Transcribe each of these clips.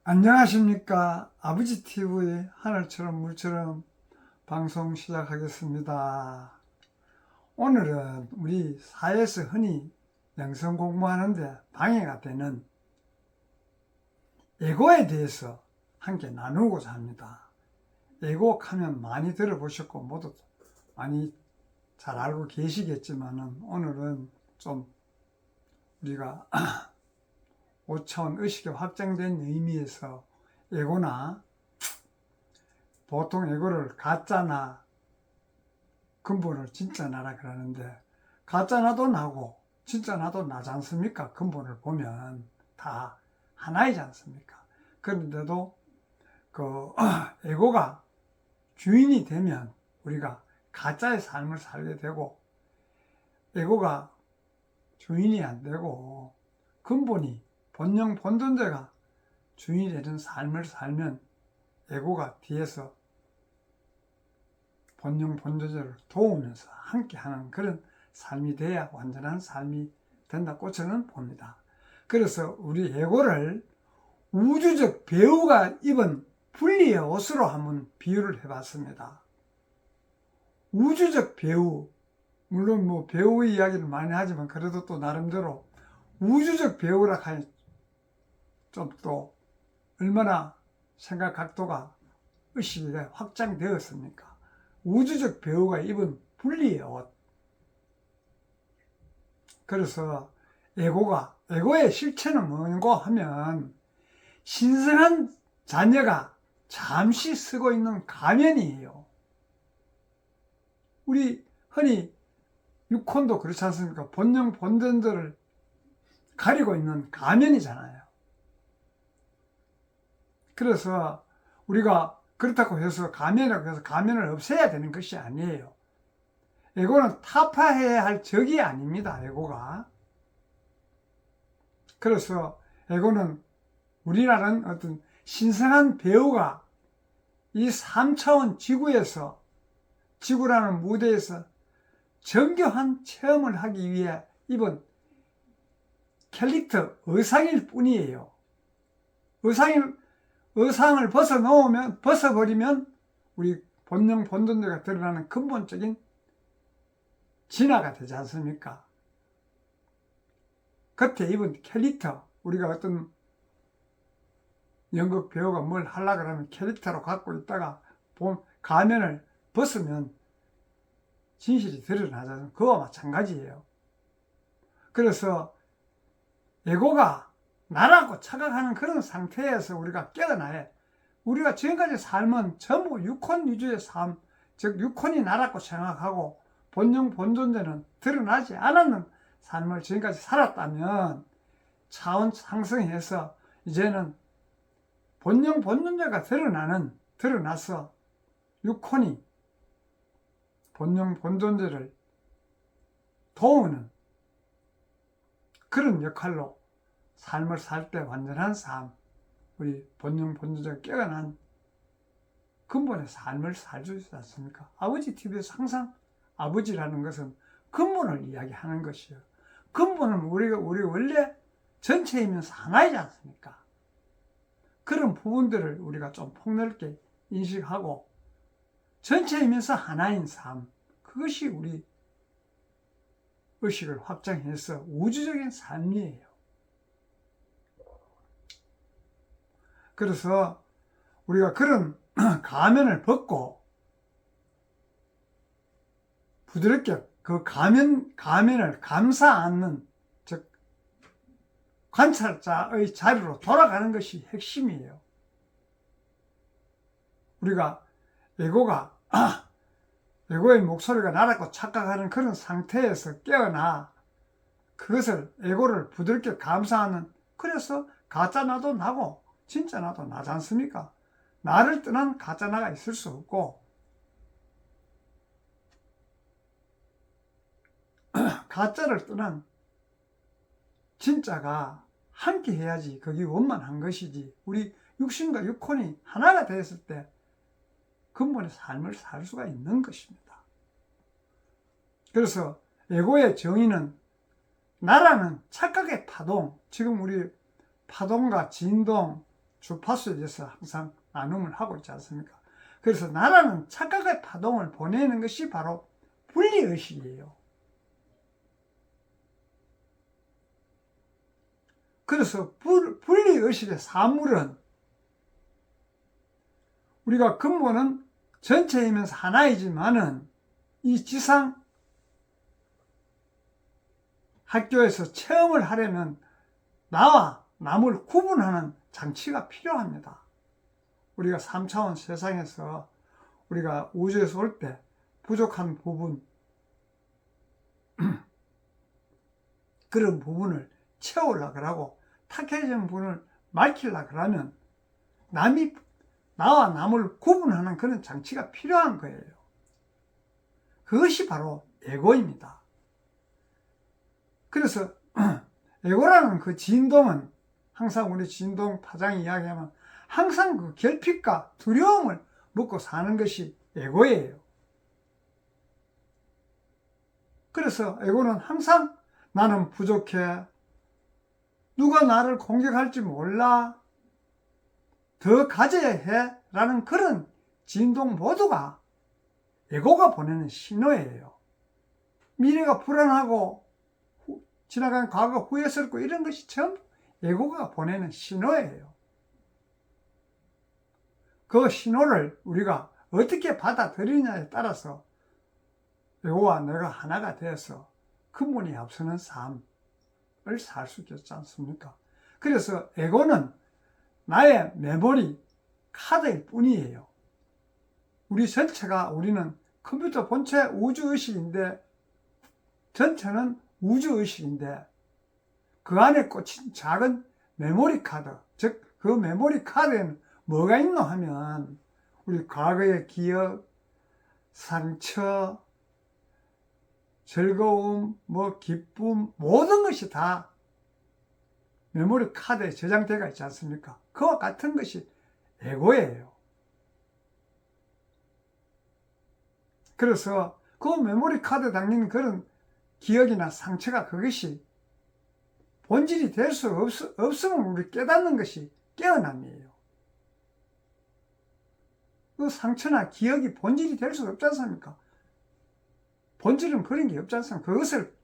안녕하십니까. 아버지 TV의 하늘처럼 물처럼 방송 시작하겠습니다. 오늘은 우리 사회에서 흔히 영성 공부하는데 방해가 되는 애고에 대해서 함께 나누고자 합니다. 애고하면 많이 들어보셨고 모두 많이 잘 알고 계시겠지만은 오늘은 좀 우리가 5차원 의식이 확장된 의미에서 애고나 보통 애고를 가짜나 근본을 진짜나라 그러는데 가짜나도 나고 진짜나도 나지 않습니까? 근본을 보면 다 하나이지 않습니까? 그런데도 그 애고가 주인이 되면 우리가 가짜의 삶을 살게 되고 애고가 주인이 안 되고 근본이 본영 본존재가 주인이 되는 삶을 살면 애고가 뒤에서 본영 본존재를 도우면서 함께하는 그런 삶이 돼야 완전한 삶이 된다고 저는 봅니다. 그래서 우리 애고를 우주적 배우가 입은 분리의 옷으로 한번 비유를 해봤습니다. 우주적 배우, 물론 뭐 배우의 이야기를 많이 하지만 그래도 또 나름대로 우주적 배우라 하니 좀 또 얼마나 생각 각도가 의식이 확장되었습니까? 우주적 배우가 입은 분리의 옷. 그래서 애고의 실체는 뭐고 하면 신성한 자녀가 잠시 쓰고 있는 가면이에요. 우리 흔히 육혼도 그렇지 않습니까? 본영 본전들을 가리고 있는 가면이잖아요. 그래서 우리가 그렇다고 해서 가면이라고 해서 가면을 없애야 되는 것이 아니에요. 애고는 타파해야 할 적이 아닙니다. 애고가. 그래서 애고는 우리라는 어떤 신성한 배우가 이 3차원 지구에서 지구라는 무대에서 정교한 체험을 하기 위해 입은 캐릭터 의상일 뿐이에요. 의상을 벗어버리면 우리 본영 본존재가 드러나는 근본적인 진화가 되지 않습니까? 겉에 입은 캐릭터, 우리가 어떤 연극 배우가 뭘 하려고 하면 캐릭터로 갖고 있다가 가면을 벗으면 진실이 드러나잖아요. 그와 마찬가지예요. 그래서 애고가 나라고 착각하는 그런 상태에서 우리가 깨어나야 우리가 지금까지 삶은 전부 육혼 위주의 삶, 즉 육혼이 나라고 생각하고 본영 본존재는 드러나지 않았는 삶을 지금까지 살았다면 차원 상승해서 이제는 본영 본존재가 드러나서 육혼이 본영 본존재를 도우는 그런 역할로 삶을 살 때 완전한 삶, 우리 본영 본존재가 깨어난 근본의 삶을 살 수 있지 않습니까? 아버지 TV에서 항상 아버지라는 것은 근본을 이야기하는 것이에요. 근본은 우리 원래 전체이면서 하나이지 않습니까? 그런 부분들을 우리가 좀 폭넓게 인식하고 전체이면서 하나인 삶, 그것이 우리 의식을 확장해서 우주적인 삶이에요. 그래서 우리가 그런 가면을 벗고 부드럽게 그 가면을 감싸 안는, 즉 관찰자의 자리로 돌아가는 것이 핵심이에요. 우리가 애고의 목소리가 나라고 착각하는 그런 상태에서 깨어나 그것을 애고를 부드럽게 감싸는, 그래서 가짜 나도 나고 진짜 나도 나지 않습니까? 나를 떠난 가짜 나가 있을 수 없고 가짜를 떠난 진짜가 함께 해야지 그게 원만한 것이지, 우리 육신과 육혼이 하나가 되었을 때 근본의 삶을 살 수가 있는 것입니다. 그래서 애고의 정의는 나라는 착각의 파동, 지금 우리 파동과 진동, 주파수에 대해서 항상 나눔을 하고 있지 않습니까? 그래서 나라는 착각의 파동을 보내는 것이 바로 분리의식이에요. 그래서 분리의식의 사물은 우리가 근본은 전체이면서 하나이지만은 이 지상 학교에서 체험을 하려면 나와 남을 구분하는 장치가 필요합니다. 우리가 3차원 세상에서 우리가 우주에서 올 때 부족한 부분, 그런 부분을 채우려고 하고 탁해진 부분을 맑히려고 하면 나와 남을 구분하는 그런 장치가 필요한 거예요. 그것이 바로 에고입니다. 그래서 에고라는 그 진동은 항상 우리 진동 파장이 이야기하면 항상 그 결핍과 두려움을 먹고 사는 것이 에고예요. 그래서 에고는 항상 나는 부족해, 누가 나를 공격할지 몰라, 더 가져야 해 라는 그런 진동 모두가 에고가 보내는 신호예요. 미래가 불안하고 지나간 과거 후회스럽고 이런 것이 전부 에고가 보내는 신호예요. 그 신호를 우리가 어떻게 받아들이냐에 따라서 에고와 내가 하나가 되어서 근본이 앞서는 삶을 살 수 있지 않습니까? 그래서 에고는 나의 메모리 카드일 뿐이에요. 우리 전체가 우리는 컴퓨터 본체 우주의식인데 전체는 우주의식인데 그 안에 꽂힌 작은 메모리 카드, 즉 그 메모리 카드에는 뭐가 있노 하면 우리 과거의 기억, 상처, 즐거움, 기쁨 모든 것이 다 메모리 카드에 저장되어 있지 않습니까? 그와 같은 것이 에고예요. 그래서 그 메모리 카드에 담긴 그런 기억이나 상처가 그것이 본질이 될 수 없으면 우리 깨닫는 것이 깨어남이에요. 그 상처나 기억이 본질이 될 수 없지 않습니까? 본질은 그런 게 없지 않습니까? 그것을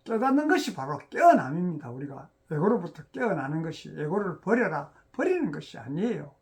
깨닫는 것이 바로 깨어남입니다. 우리가 에고로부터 깨어나는 것이, 에고를 버려라, 버리는 것이 아니에요.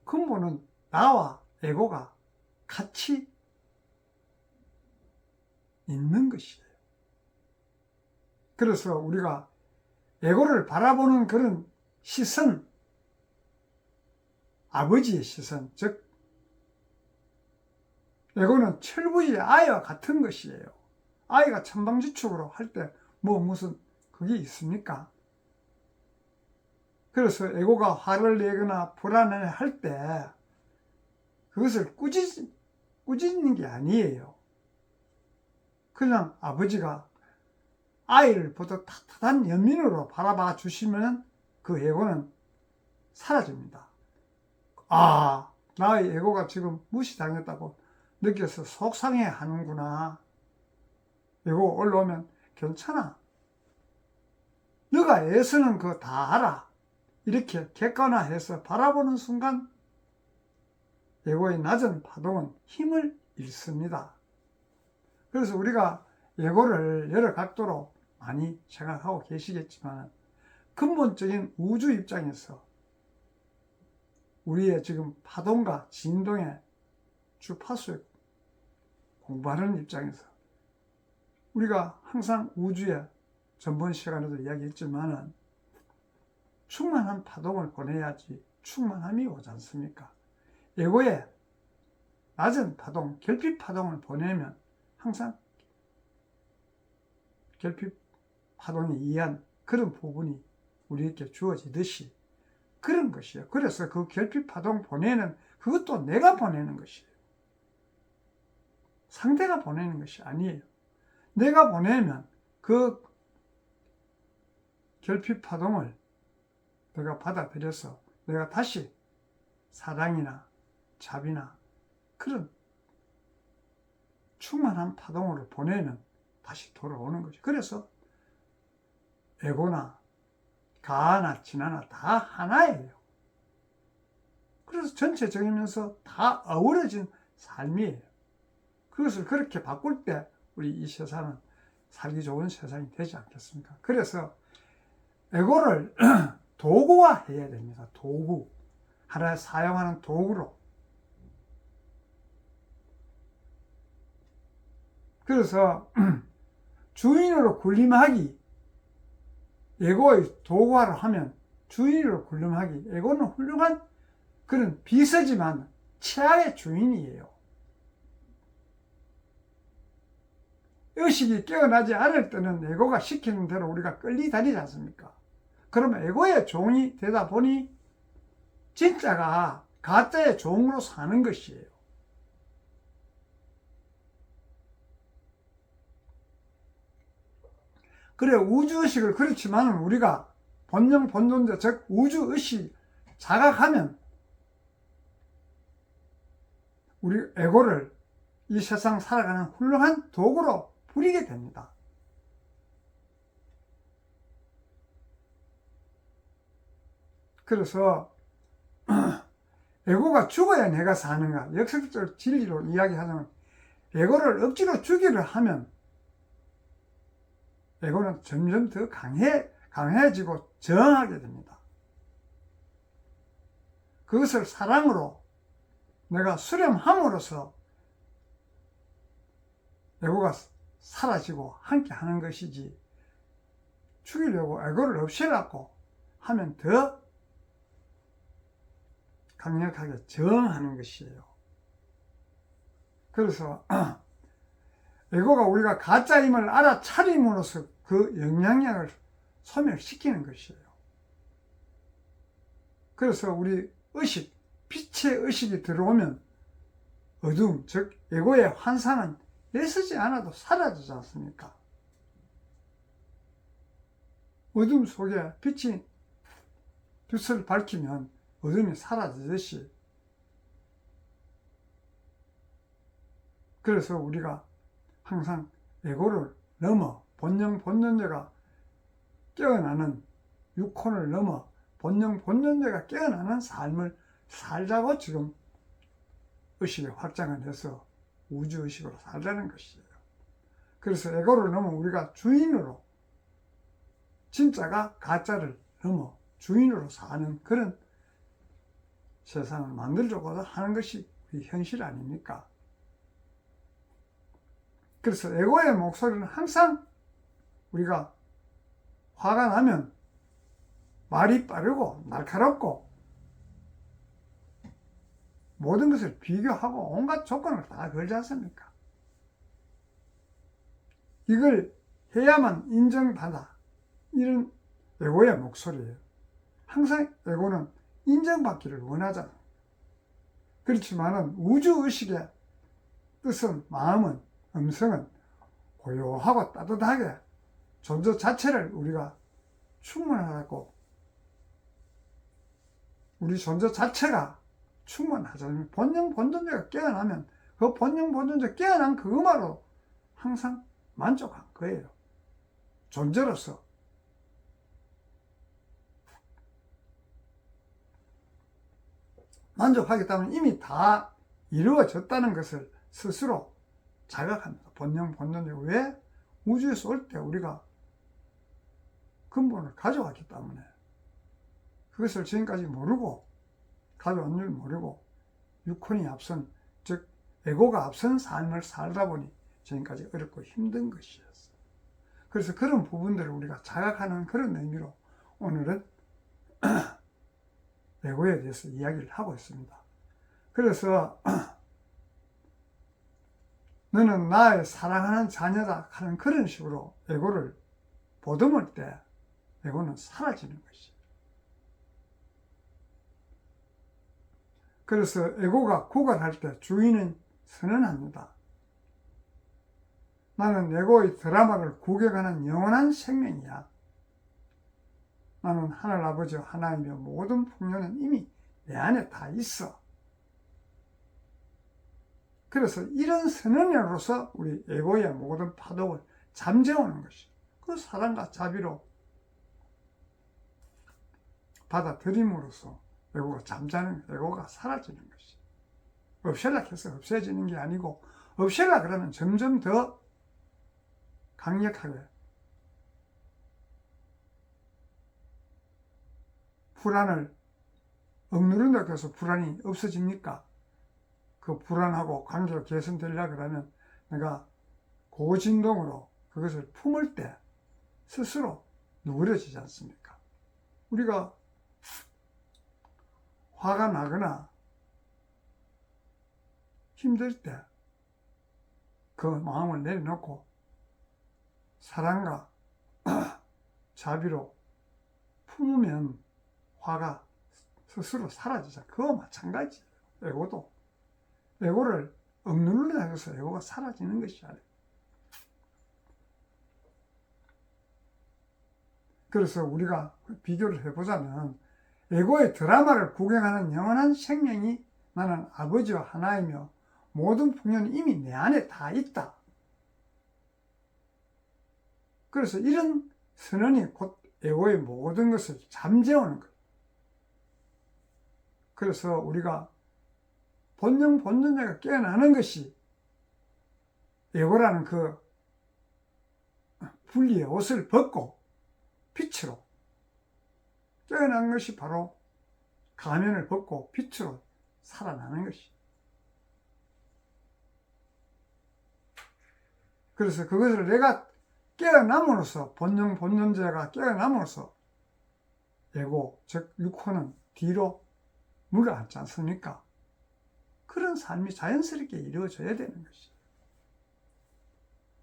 근본은 나와 에고가 같이 있는 것이에요. 그래서 우리가 에고를 바라보는 그런 시선, 아버지의 시선, 즉 에고는 철부지의 아이와 같은 것이에요. 아이가 천방지축으로 할 때 무슨 그게 있습니까? 그래서 에고가 화를 내거나 불안해 할 때 그것을 꾸짖는 게 아니에요. 그냥 아버지가 아이를 보다 따뜻한 연민으로 바라봐 주시면 그 에고는 사라집니다. 아, 나의 에고가 지금 무시당했다고 느껴서 속상해 하는구나. 에고 올라오면 괜찮아. 너가 애쓰는 거 다 알아. 이렇게 객관화해서 바라보는 순간 에고의 낮은 파동은 힘을 잃습니다. 그래서 우리가 에고를 여러 각도로 많이 생각하고 계시겠지만 근본적인 우주 입장에서 우리의 지금 파동과 진동의 주파수에 공부하는 입장에서 우리가 항상 우주에 전번 시간에도 이야기했지만 충만한 파동을 보내야지 충만함이 오지 않습니까? 에고의 낮은 파동, 결핍 파동을 보내면 항상 결핍 파동에 의한 그런 부분이 우리에게 주어지듯이 그런 것이에요. 그래서 그 결핍 파동 보내는 그것도 내가 보내는 것이에요. 상대가 보내는 것이 아니에요. 내가 보내면 그 결핍 파동을 내가 받아들여서 내가 다시 사랑이나 자비나 그런 충만한 파동으로 보내면 다시 돌아오는 거죠. 그래서 에고나 가나 진하나 다 하나예요. 그래서 전체적이면서 다 어우러진 삶이에요. 그것을 그렇게 바꿀 때 우리 이 세상은 살기 좋은 세상이 되지 않겠습니까? 그래서 에고를 도구화해야 됩니다. 도구. 하나의 사용하는 도구로. 그래서 주인으로 군림하기, 에고의 도구화를 하면 주인으로 군림하기, 에고는 훌륭한 그런 비서지만 최악의 주인이에요. 의식이 깨어나지 않을 때는 에고가 시키는 대로 우리가 끌리다니지 않습니까? 그러면 에고의 종이 되다 보니 진짜가 가짜의 종으로 사는 것이에요. 그래, 우주의식을 그렇지만 우리가 본영, 본존재, 즉 우주의식 자각하면 우리 에고를 이 세상 살아가는 훌륭한 도구로 부리게 됩니다. 그래서 에고가 죽어야 내가 사는가, 역설적 진리로 이야기하자면 에고를 억지로 죽이려 하면 에고는 점점 더 강해지고 저항하게 됩니다. 그것을 사랑으로 내가 수렴함으로써 에고가 사라지고 함께 하는 것이지, 죽이려고 에고를 없애려고 하면 더 강력하게 저항하는 것이에요. 그래서 에고가 우리가 가짜임을 알아차림으로써 그 영향력을 소멸시키는 것이에요. 그래서 우리 의식, 빛의 의식이 들어오면 어둠, 즉 에고의 환상은 애쓰지 않아도 사라지지 않습니까? 어둠 속에 빛이 빛을 밝히면 어둠이 사라지듯이, 그래서 우리가 항상 에고를 넘어 본영, 본존재가 깨어나는, 육혼을 넘어 본영, 본존재가 깨어나는 삶을 살자고 지금 의식의 확장을 해서 우주의식으로 살자는 것이에요. 그래서 에고를 넘어 우리가 주인으로, 진짜가 가짜를 넘어 주인으로 사는 그런 세상을 만들려고 하는 것이 우리 현실 아닙니까? 그래서 에고의 목소리는 항상 우리가 화가 나면 말이 빠르고 날카롭고 모든 것을 비교하고 온갖 조건을 다 걸지 않습니까? 이걸 해야만 인정받아. 이런 에고의 목소리예요. 항상 에고는 인정받기를 원하잖아. 그렇지만은 우주의식의 뜻은, 마음은, 음성은 고요하고 따뜻하게 존재 자체를 우리가 충분하고, 우리 존재 자체가 충분하잖아요. 본영, 본존재가 깨어나면 그 본영, 본존재 깨어난 그것만으로 항상 만족한 거예요. 존재로서. 만족하겠다면 이미 다 이루어졌다는 것을 스스로 자각합니다. 본영, 본존재. 왜? 우주에서 올 때 우리가 근본을 가져왔기 때문에. 그것을 지금까지 모르고, 가져온 줄 모르고, 육혼이 앞선, 즉 에고가 앞선 삶을 살다 보니 지금까지 어렵고 힘든 것이었어요. 그래서 그런 부분들을 우리가 자각하는 그런 의미로 오늘은 에고에 대해서 이야기를 하고 있습니다. 그래서 너는 나의 사랑하는 자녀다 하는 그런 식으로 에고를 보듬을 때 에고는 사라지는 것이에요. 그래서 에고가 구걸할 때 주인은 선언합니다. 나는 에고의 드라마를 구경하는 영원한 생명이야. 나는 하늘아버지 하나이며 모든 풍요는 이미 내 안에 다 있어. 그래서 이런 선언으로서 우리 에고의 모든 파동을 잠재우는 것이, 그 사랑과 자비로 받아들임으로써 에고가 잠자는, 에고가 사라지는 것이. 없앨라 해서 없애지는 게 아니고, 없앨라 그러면 점점 더 강력하게 불안을 억누른다고 해서 불안이 없어집니까? 그 불안하고 관계가 개선되려고 그러면 내가 고진동으로 그것을 품을 때 스스로 누그러지지 않습니까? 우리가 화가 나거나 힘들 때 그 마음을 내려놓고 사랑과 자비로 품으면 화가 스스로 사라지죠. 그거 마찬가지예요. 에고도. 에고를 억누르려 해서 에고가 사라지는 것이 아니에요. 그래서 우리가 비교를 해보자면 에고의 드라마를 구경하는 영원한 생명이 나는 아버지와 하나이며 모든 풍요는 이미 내 안에 다 있다. 그래서 이런 선언이 곧 에고의 모든 것을 잠재우는 거예요. 그래서 우리가 본능자가 깨어나는 것이 에고라는 그 분리의 옷을 벗고 빛으로 깨어난 것이 바로 가면을 벗고 빛으로 살아나는 것이. 그래서 그것을 내가 깨어남으로써 본능자가 깨어남으로써 에고 즉 육혼은 뒤로 물러앉지 않습니까? 그런 삶이 자연스럽게 이루어져야 되는 것이에요.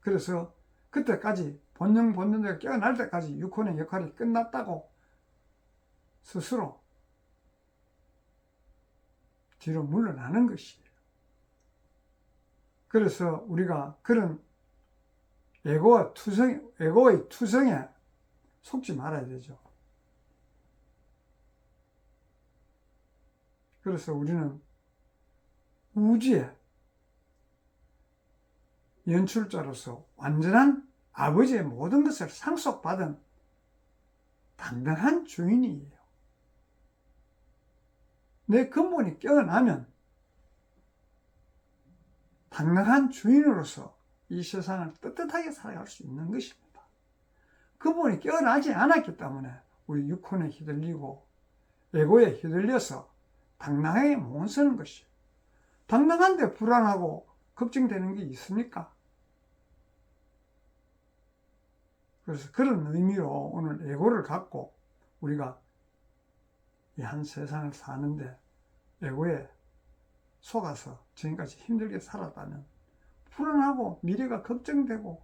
그래서 그때까지 본능자가 깨어날 때까지 육혼의 역할이 끝났다고 스스로 뒤로 물러나는 것이에요. 그래서 우리가 그런 에고의 투성에 속지 말아야 되죠. 그래서 우리는 우주의 연출자로서 완전한 아버지의 모든 것을 상속받은 당당한 주인이에요. 내 근본이 깨어나면 당당한 주인으로서 이 세상을 떳떳하게 살아갈 수 있는 것입니다. 근본이 깨어나지 않았기 때문에 우리 육혼에 휘둘리고 에고에 휘둘려서 당당하게 못 서는 것이에요. 당당한데 불안하고 걱정되는 게 있습니까? 그래서 그런 의미로 오늘 에고를 갖고 우리가 이 한 세상을 사는데 에고에 속아서 지금까지 힘들게 살았다면 불안하고 미래가 걱정되고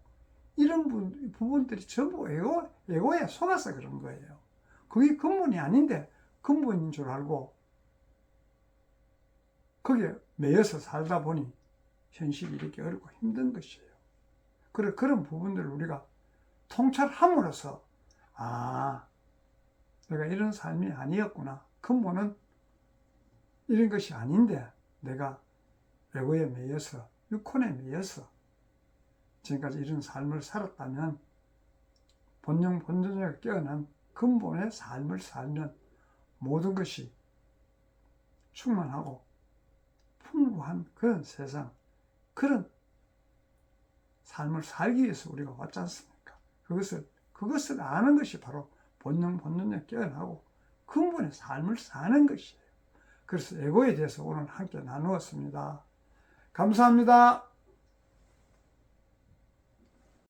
이런 부분들이 전부 에고에 속아서 그런 거예요. 그게 근본이 아닌데 근본인 줄 알고 거기에 매여서 살다 보니 현실이 이렇게 어렵고 힘든 것이에요. 그런 부분들을 우리가 통찰함으로써 내가 이런 삶이 아니었구나. 근본은 이런 것이 아닌데 내가 에고에 매여서 육혼에 매여서 지금까지 이런 삶을 살았다면 본능자가 깨어난 근본의 삶을 살면 모든 것이 충만하고 풍부한 그런 세상, 그런 삶을 살기 위해서 우리가 왔지 않습니까? 그것을 아는 것이 바로 본능자가 깨어나고 근본의 삶을 사는 것이에요. 그래서 에고에 대해서 오늘 함께 나누었습니다. 감사합니다.